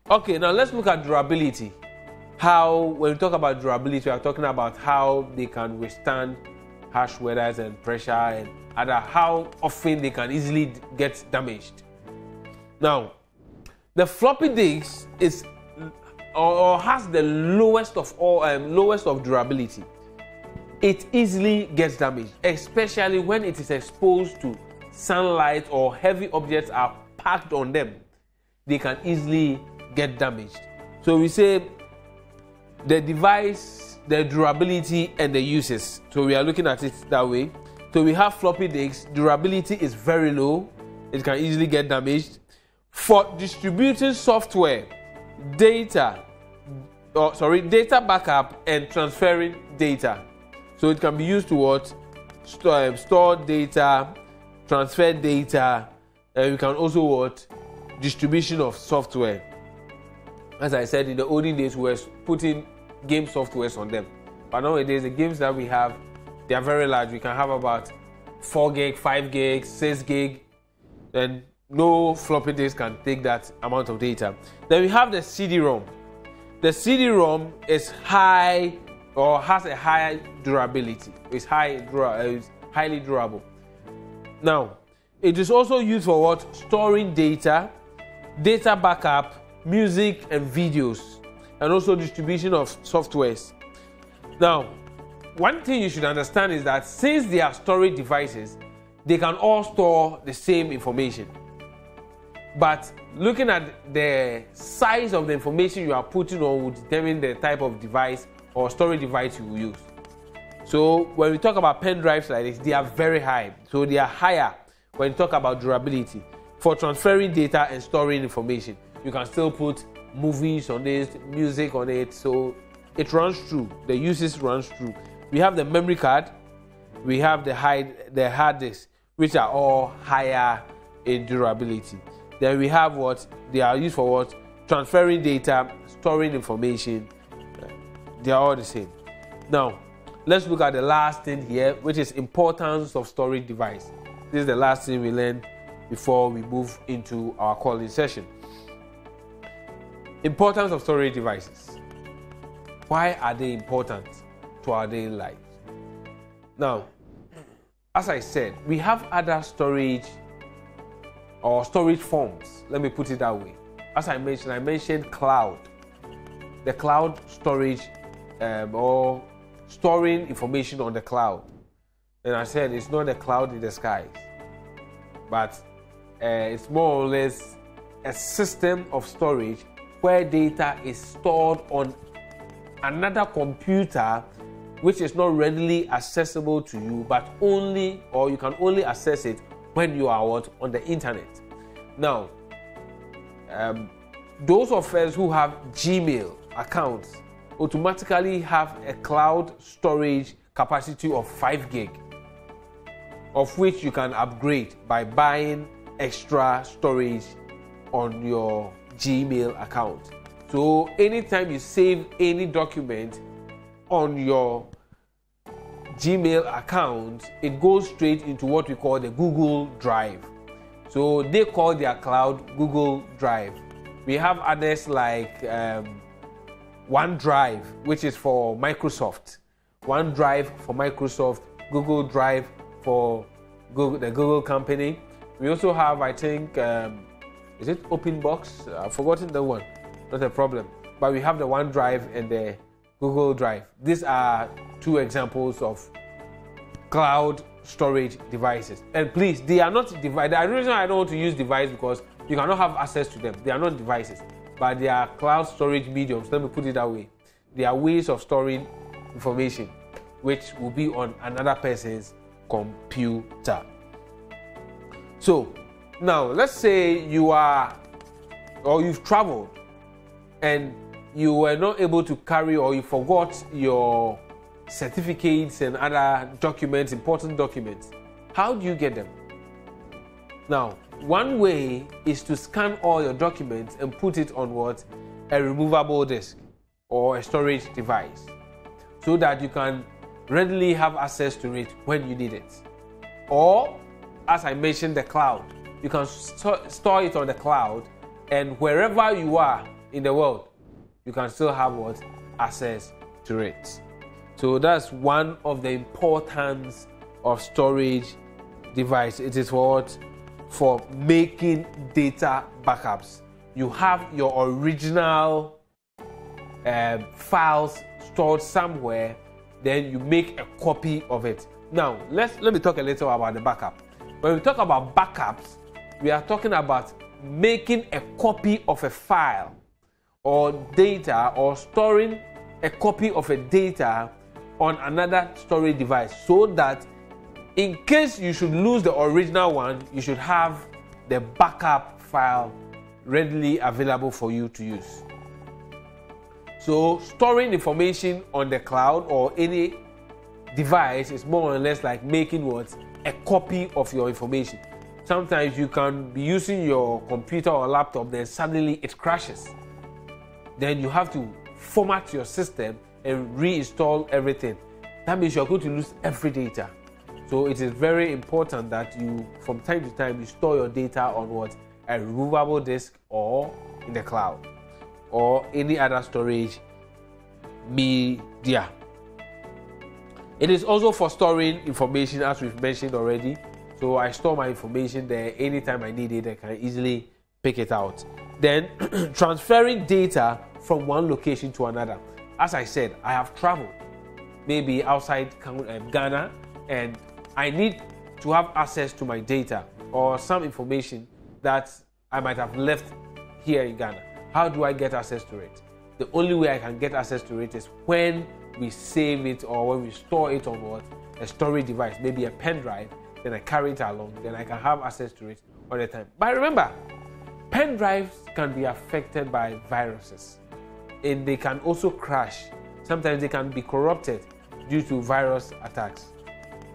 Okay, now let's look at durability. When we talk about durability, we are talking about how they can withstand harsh weathers and pressure and how often they can easily get damaged. Now, the floppy disk is or has the lowest of durability. It easily gets damaged, especially when it is exposed to sunlight or heavy objects are packed on them. They can easily get damaged. So we say the device, the durability, and the uses. So we are looking at it that way. So we have floppy disks. Durability is very low. It can easily get damaged. For distributing software, data backup and transferring data. So it can be used to what? Store data, transfer data, and we can also what? Distribution of software. As I said, in the olden days, we were putting game softwares on them. But nowadays, the games that we have, they are very large. We can have about 4 gig, 5 gig, 6 gig, and no floppy disk can take that amount of data. Then we have the CD-ROM. The CD-ROM is high or has a high durability. It's highly durable. Now, it is also used for what? Storing data, data backup, music and videos, and also distribution of softwares. Now, one thing you should understand is that since they are storage devices, they can all store the same information. But looking at the size of the information you are putting on will determine the type of device or storage device you will use. So when we talk about pen drives like this, they are very high. So they are higher when you talk about durability. For transferring data and storing information, you can still put movies on it, music on it. So it runs through. The uses runs through. We have the memory card. We have the hard disk, which are all higher in durability. Then we have what they are used for: what? Transferring data, storing information. They are all the same. Now, let's look at the last thing here, which is importance of storage device. This is the last thing we learned before we move into our calling session. Importance of storage devices. Why are they important to our daily lives? Now, as I said, we have other storage forms. Let me put it that way. As I mentioned cloud. The cloud storage or storing information on the cloud. And I said it's not a cloud in the skies, but it's more or less a system of storage where data is stored on another computer which is not readily accessible to you, but you can only access it when you are on the internet. Now, those of us who have Gmail accounts automatically have a cloud storage capacity of 5 gig, of which you can upgrade by buying extra storage on your Gmail account. So anytime you save any document on your Gmail account, it goes straight into what we call the Google Drive. So they call their cloud Google Drive. We have others like OneDrive, which is for Microsoft. OneDrive for Microsoft, Google Drive for the Google company. We also have, I think, is it OpenBox? I've forgotten the one. Not a problem. But we have the OneDrive and the Google Drive. These are 2 examples of cloud storage devices. And please, they are not devices. The reason I don't want to use device because you cannot have access to them. They are not devices, but they are cloud storage mediums. Let me put it that way. They are ways of storing information which will be on another person's computer. So now let's say you've traveled and you were not able to carry, or you forgot your certificates and other documents, important documents. How do you get them? Now, one way is to scan all your documents and put it on what? A removable disk or a storage device, so that you can readily have access to it when you need it. Or, as I mentioned, the cloud. You can store it on the cloud, and wherever you are, in the world, you can still have what? Access to it. So that's one of the importance of storage device. It is for what? For making data backups. You have your original files stored somewhere, then you make a copy of it. Now, let me talk a little about the backup. When we talk about backups, we are talking about making a copy of a file or data, or storing a copy of a data on another storage device, so that in case you should lose the original one, you should have the backup file readily available for you to use. So storing information on the cloud or any device is more or less like making what? A copy of your information. Sometimes you can be using your computer or laptop, then suddenly it crashes. Then you have to format your system and reinstall everything. That means you're going to lose every data. So it is very important that you, from time to time, you store your data on what? A removable disk or in the cloud or any other storage media. It is also for storing information, as we've mentioned already. So I store my information there. Anytime I need it, I can easily pick it out. Then transferring data from one location to another. As I said, I have traveled maybe outside Ghana, and I need to have access to my data or some information that I might have left here in Ghana. How do I get access to it? The only way I can get access to it is when we save it or when we store it on what? A storage device, maybe a pen drive, then I carry it along, then I can have access to it all the time. But remember, pen drives can be affected by viruses, and they can also crash. Sometimes they can be corrupted due to virus attacks.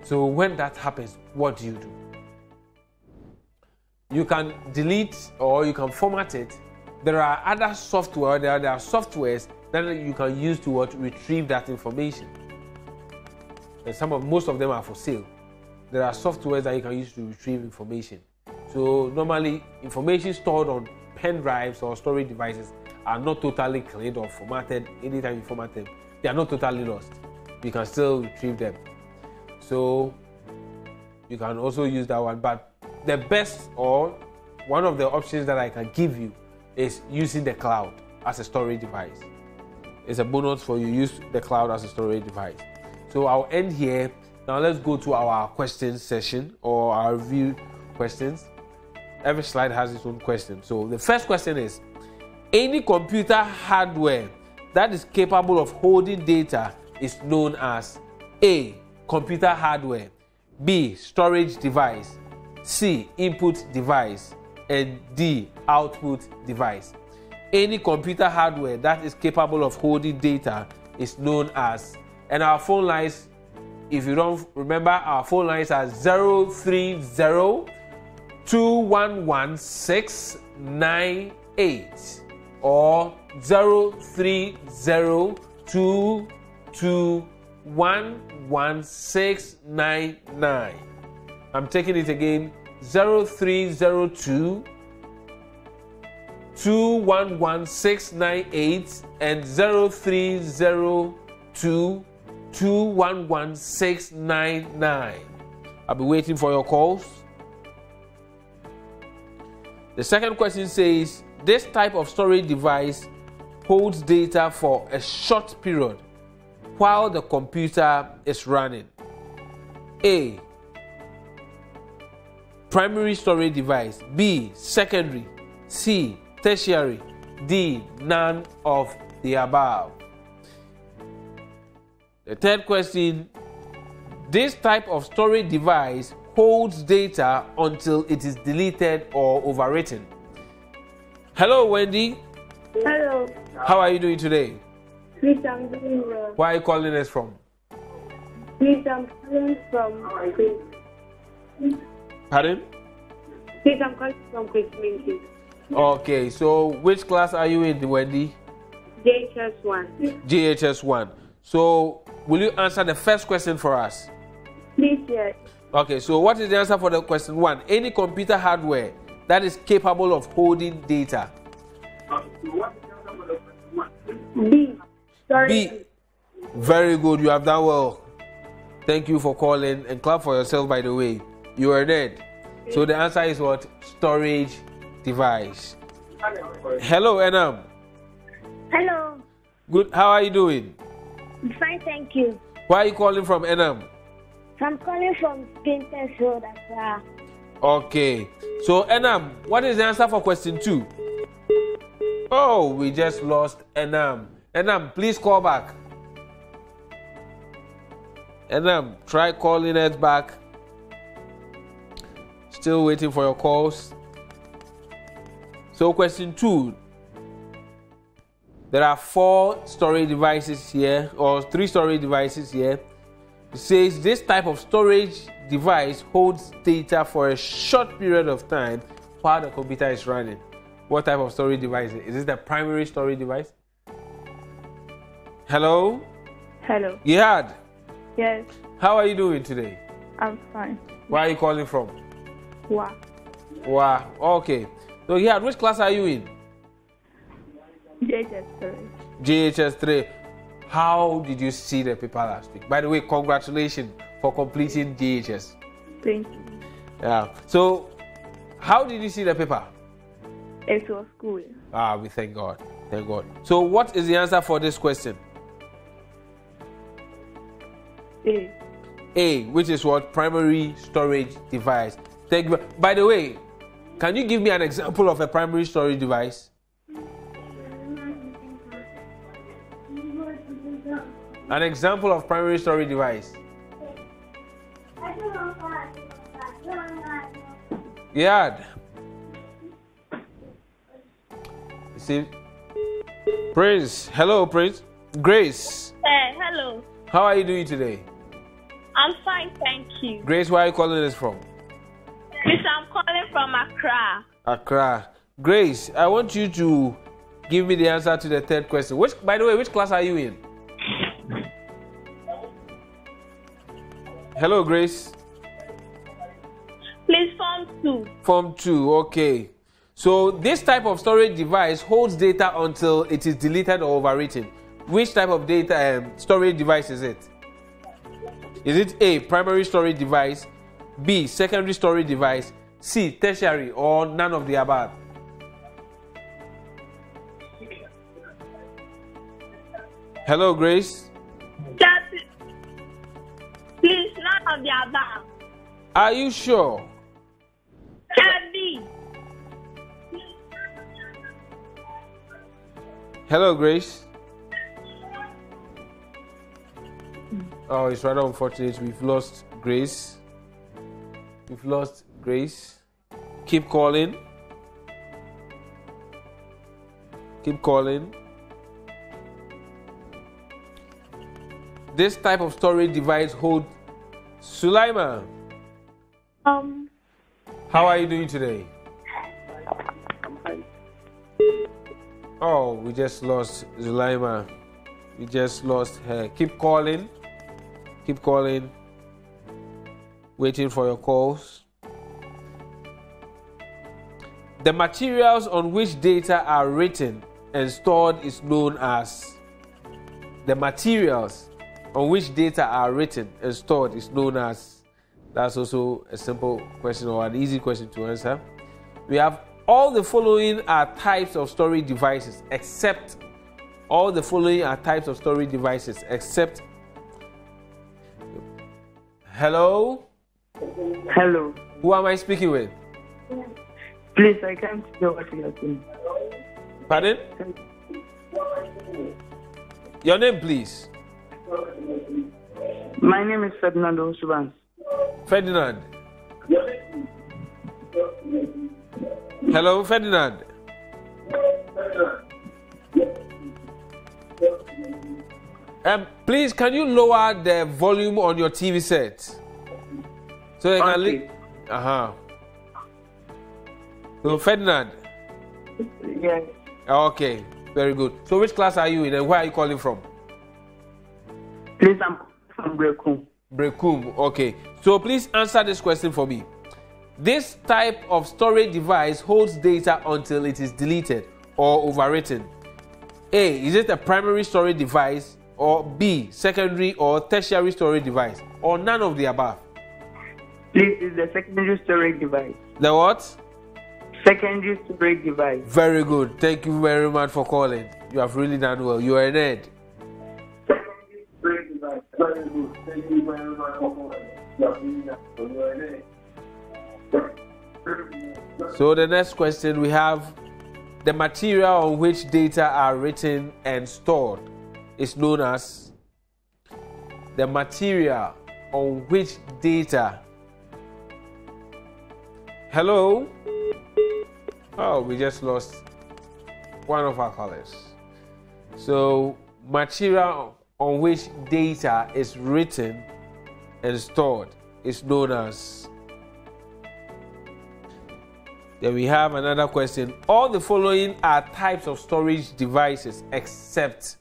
So when that happens, what do? You can delete or you can format it. There are other software, there are softwares that you can use to retrieve that information. And most of them are for sale. There are softwares that you can use to retrieve information. So normally, information stored on pen drives or storage devices are not totally cleaned or formatted. Anytime you format them, they are not totally lost. You can still retrieve them. So you can also use that one. But the best, or one of the options that I can give you, is using the cloud as a storage device. It's a bonus for you. Use the cloud as a storage device. So I'll end here. Now let's go to our questions session or our review questions. Every slide has its own question. So the first question is, any computer hardware that is capable of holding data is known as A, computer hardware, B, storage device, C, input device, and D, output device. Any computer hardware that is capable of holding data is known as, and our phone lines, if you don't remember, our phone lines are 030-211-698 or 030-221-1699. I'm taking it again, 0302-211-698 and 0302-211-699. I'll be waiting for your calls. The second question says, this type of storage device holds data for a short period while the computer is running. A, primary storage device. B, secondary. C, tertiary. D, none of the above. The third question, this type of storage device holds data until it is deleted or overwritten. Hello, Wendy. Hello. How are you doing today? Please, I'm doing well. Where are you calling us from? Please, I'm calling from Pardon? Please, I'm calling from Christmas. Okay, so which class are you in, Wendy? JHS1. JHS1. So, will you answer the first question for us? Please, yes. Okay, so what is the answer for the question 1? Any computer hardware that is capable of holding data. Storage. B. Very good. You have done well. Thank you for calling, and clap for yourself, by the way. You are dead. So the answer is what? Storage device. Hello, Enam. Hello. Good. How are you doing? I'm fine, thank you. Where are you calling from, Enam? I'm calling from Painters Road, Accra. Okay. So, Enam, what is the answer for question 2? Oh, we just lost Enam. Enam, please call back. Enam, try calling us back. Still waiting for your calls. So, question 2. There are 4 storage devices here, or 3 storage devices here. It says this type of storage device holds data for a short period of time while the computer is running. What type of storage device is it? Is this the primary storage device? Hello? Hello. Yad, Yes, how are you doing today? I'm fine. Where are you calling from? Wow. Wow. Okay. So Yad, which class are you in? JHS 3. How did you see the paper last week? By the way, congratulations for completing JHS. Thank you. Yeah. So, how did you see the paper? It was cool. We thank God. Thank God. So, what is the answer for this question? A. A, which is what? Primary storage device. Thank you. By the way, can you give me an example of a primary storage device? An example of primary storage device. Yeah. You see, Prince. Hello, Prince. Grace. Hey, hello. How are you doing today? I'm fine, thank you. Grace, where are you calling us from? Please, I'm calling from Accra. Accra. Grace, I want you to give me the answer to the third question. By the way, which class are you in? Hello, Grace. Please, Form 2. Form 2, okay. So this type of storage device holds data until it is deleted or overwritten. Which type of data storage device is it? Is it A, primary storage device, B, secondary storage device, C, tertiary, or none of the above? Hello, Grace. Please, none of the above. Are you sure? B. Hello, Grace. Oh, it's rather unfortunate. We've lost Grace. We've lost Grace. Keep calling. Keep calling. This type of storage device holds Sulaima. How are you doing today? Oh, we just lost Sulaima. We just lost her. Keep calling. Keep calling. Waiting for your calls. The materials on which data are written and stored is known as. The materials on which data are written and stored is known as. That's also a simple question or an easy question to answer. We have all the following are types of storage devices except. All the following are types of storage devices except. Hello? Hello. Who am I speaking with? Please, I can't hear what you are saying. Pardon? Your name, please. My name is Ferdinando Subans. Ferdinand. Hello, Ferdinand. Please, can you lower the volume on your TV set? So you can So, Ferdinand. Yes. Okay, very good. So, which class are you in and where are you calling from? Please, I'm from Brekum. Brekum, okay. So, please answer this question for me. This type of storage device holds data until it is deleted or overwritten. A, is it a primary storage device? Or B, secondary or tertiary storage device? Or none of the above? Please, it's the secondary storage device. The what? Secondary storage device. Very good. Thank you very much for calling. You have really done well. You are a nerd. Secondary storage device. Very good. Thank you very much for calling. You have really done well. You are a nerd. So the next question we have, the material on which data are written and stored is known as the material on which data. Hello? Oh, we just lost one of our callers. So material on which data is written and stored is known as. Then we have another question. All the following are types of storage devices except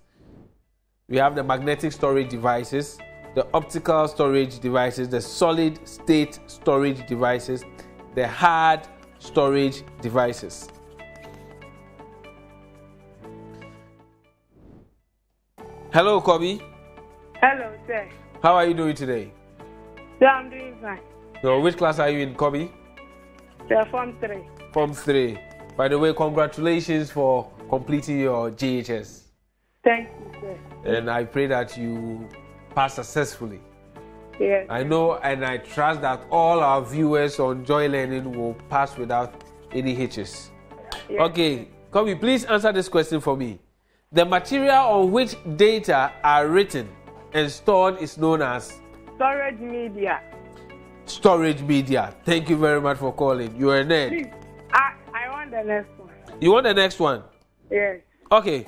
we have the magnetic storage devices, the optical storage devices, the solid state storage devices, the hard storage devices. Hello, Kobe. Hello, sir. How are you doing today? Sir, I'm doing fine. So, which class are you in, Kobe? Sir, Form 3. Form 3. By the way, congratulations for completing your GHS. Thank you, sir. And I pray that you pass successfully. Yes. I know and I trust that all our viewers on Joy Learning will pass without any hitches. Yes. Okay, Kobe, please answer this question for me. The material on which data are written and stored is known as? Storage media. Storage media. Thank you very much for calling. You are a nerd. Please, I want the next one. You want the next one? Yes. Okay.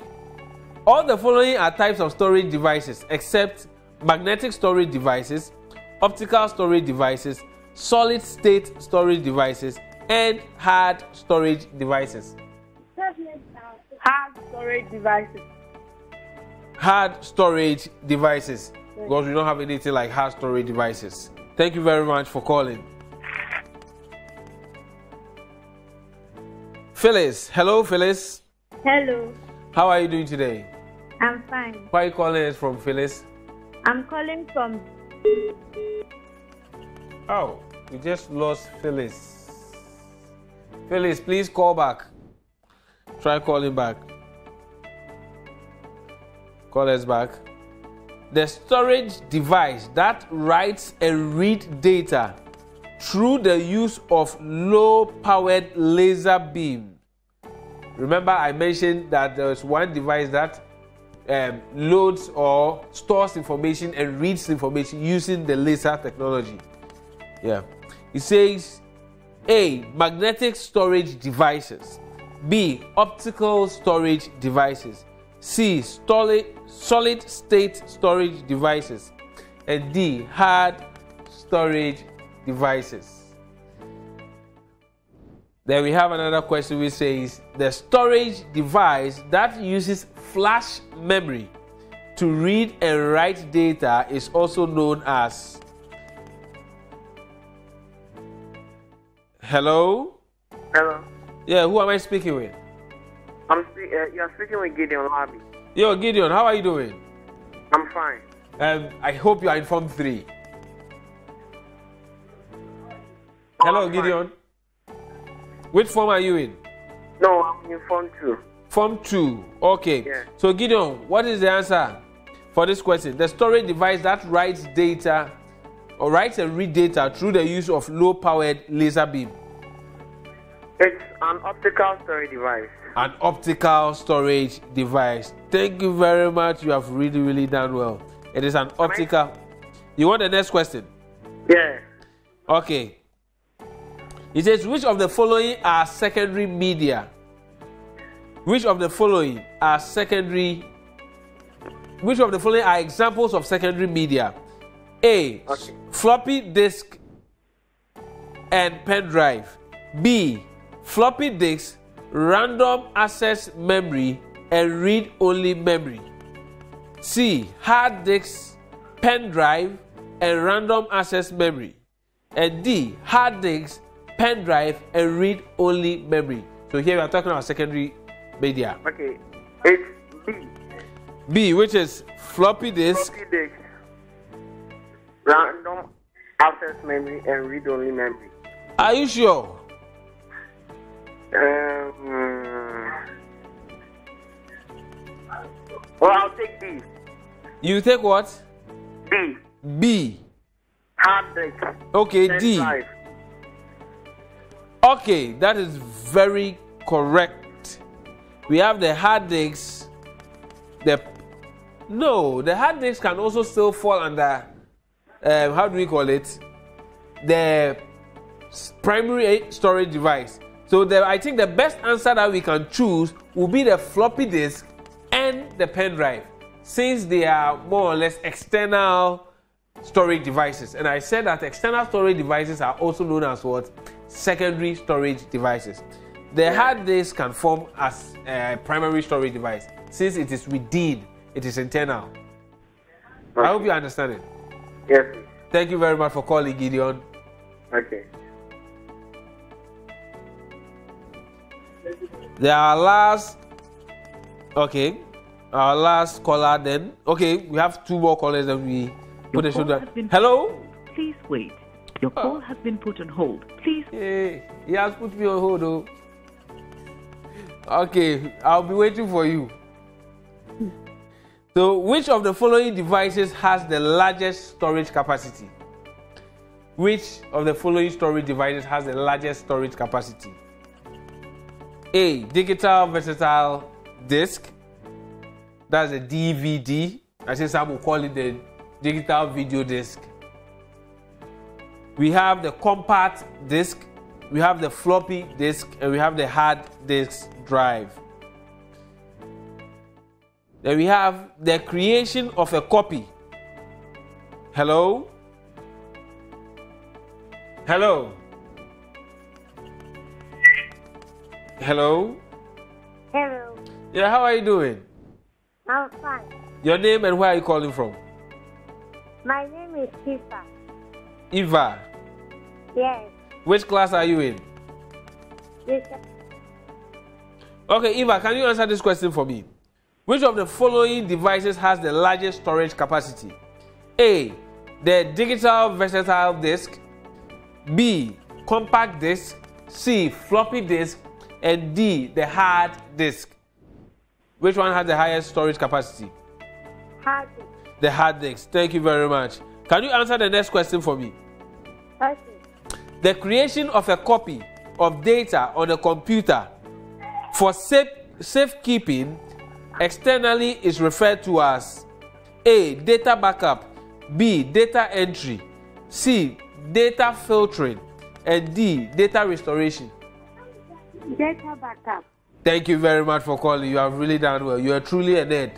All the following are types of storage devices except magnetic storage devices, optical storage devices, solid state storage devices, and hard storage devices. Hard storage devices. Hard storage devices. Because we don't have anything like hard storage devices. Thank you very much for calling. Phyllis. Hello, Phyllis. Hello. How are you doing today? I'm fine. Why are you calling us from, Phyllis? I'm calling from. Oh, we just lost Phyllis. Phyllis, please call back. Try calling back. Call us back. The storage device that writes and reads data through the use of low-powered laser beam. Remember, I mentioned that there's one device that loads or stores information and reads information using the laser technology. Yeah. It says A, magnetic storage devices. B, optical storage devices. C, solid state storage devices. And D, hard storage devices. Then we have another question which says the storage device that uses flash memory to read and write data is also known as. Hello? Hello. Yeah, who am I speaking with? You're speaking with Gideon Labi. Yo, Gideon, how are you doing? I'm fine. I hope you are in Form 3. Hello, Gideon. Which form are you in? No, I'm in Form 2. Form 2. Okay. Yeah. So, Gideon, what is the answer for this question? The storage device that writes data or writes and reads data through the use of low-powered laser beam. It's an optical storage device. An optical storage device. Thank you very much. You have really, really done well. It is an optical. You want the next question? Yeah. Okay. It says, which of the following are secondary media? Which of the following are secondary? Which of the following are examples of secondary media? A, Okay. floppy disk and pen drive. B, floppy disk, random access memory, and read-only memory. C, hard disk, pen drive, and random access memory. And D, hard disk, pen drive, and read-only memory. So here we are talking about secondary media. Okay. It's B. B, which is floppy disk. Floppy disk. Random access memory and read-only memory. Are you sure? Well, I'll take B. You take what? B. B. Hard disk. Okay, Pen D. drive. Okay, that is very correct. We have the hard disk. The hard disk can also still fall under how do we call it? The primary storage device. So I think the best answer that we can choose will be the floppy disk and the pen drive, since they are more or less external storage devices. And I said that external storage devices are also known as what? Secondary storage devices. The hard disk can form as a primary storage device, since it is within, it is internal. Okay. I hope you understand it. Yes. Thank you very much for calling, Gideon. Okay. Our last caller then. Okay, we have two more callers that we put the show down. Hello? Please wait. Your call has been put on hold. Please. Hey, he has put me on hold though. Okay, I'll be waiting for you. So, which of the following devices has the largest storage capacity? Which of the following storage devices has the largest storage capacity? A. Digital versatile disc. That's a DVD. I think some will call it the digital video disc. We have the compact disc, we have the floppy disk, and we have the hard disk drive. Then we have the creation of a copy. Hello? Hello? Hello? Hello. Yeah, how are you doing? I'm fine. Your name and where are you calling from? My name is Eva. Eva. Yes. Which class are you in? Yes. Okay, Eva, can you answer this question for me? Which of the following devices has the largest storage capacity? A. The digital versatile disk. B. Compact disk. C. Floppy disk. And D. The hard disk. Which one has the highest storage capacity? Hard disk. The hard disk. Thank you very much. Can you answer the next question for me? Okay. The creation of a copy of data on a computer for safekeeping externally is referred to as A. Data backup. B. Data entry. C. Data filtering. And D. Data restoration. Data backup. Thank you very much for calling. You have really done well. You are truly a nerd.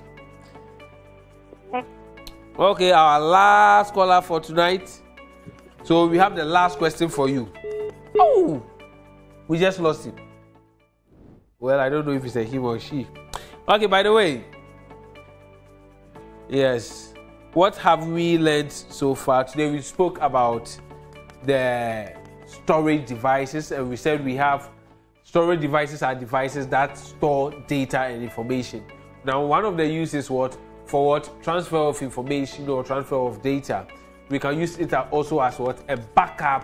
Okay, our last caller for tonight. So we have the last question for you. Oh, we just lost him. Well, I don't know if it's a him or she. Okay, by the way, yes, what have we learned so far? Today we spoke about the storage devices, and we said we have storage devices are devices that store data and information. Now, one of the uses for transfer of information or transfer of data. We can use it also as a backup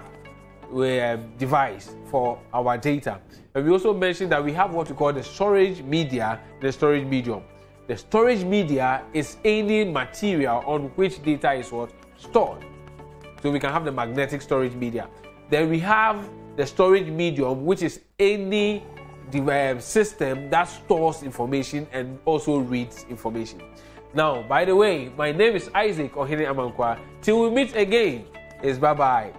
device for our data. And we also mentioned that we have what we call the storage media, the storage medium. The storage media is any material on which data is stored. So we can have the magnetic storage media. Then we have the storage medium, which is any system that stores information and also reads information. Now, by the way, my name is Isaac Ohene Amankwa. Till we meet again, it's bye-bye.